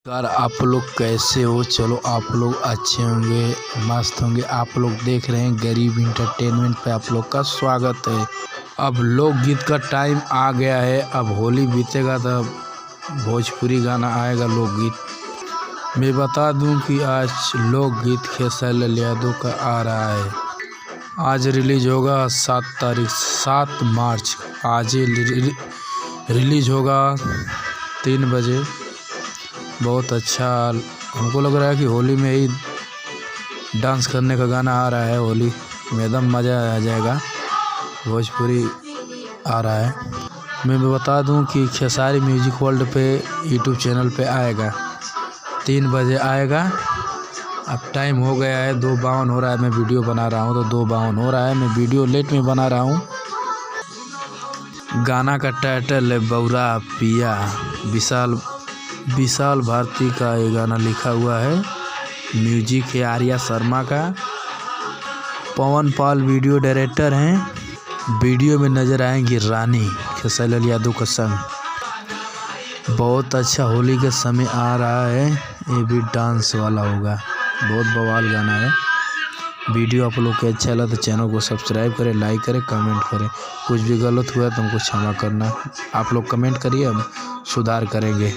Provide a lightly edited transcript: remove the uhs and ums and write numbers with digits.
यार आप लोग कैसे हो। चलो आप लोग अच्छे होंगे, मस्त होंगे। आप लोग देख रहे हैं गरीब इंटरटेनमेंट पे आप लोग का स्वागत है। अब लोकगीत का टाइम आ गया है। अब होली बीतेगा तब भोजपुरी गाना आएगा लोकगीत। मैं बता दूं कि आज लोकगीत खेसारी लाल यादव का आ रहा है। आज रिलीज होगा 7 मार्च। आज ही रिलीज होगा 3 बजे। बहुत अच्छा हमको लग रहा है कि होली में ही डांस करने का गाना आ रहा है। होली में एकदम मज़ा आ जाएगा। भोजपुरी आ रहा है। मैं बता दूं कि खेसारी म्यूजिक वर्ल्ड पे यूट्यूब चैनल पे आएगा 3 बजे आएगा। अब टाइम हो गया है 2:52 हो रहा है। मैं वीडियो बना रहा हूँ तो 2:52 हो रहा है। मैं वीडियो लेट में बना रहा हूँ। गाना का टाइटल है बौरा पिया। विशाल भारती का ये गाना लिखा हुआ है। म्यूजिक है आर्या शर्मा का। पवन पाल वीडियो डायरेक्टर हैं। वीडियो में नज़र आएंगी रानी खेसारी लाल यादव का संग। बहुत अच्छा होली के समय आ रहा है। ये भी डांस वाला होगा। बहुत बवाल गाना है। वीडियो आप लोग को अच्छा लगा तो चैनल को सब्सक्राइब करें, लाइक करें, कमेंट करें। कुछ भी गलत हुआ तो हमको क्षमा करना। आप लोग कमेंट करिए, हम सुधार करेंगे।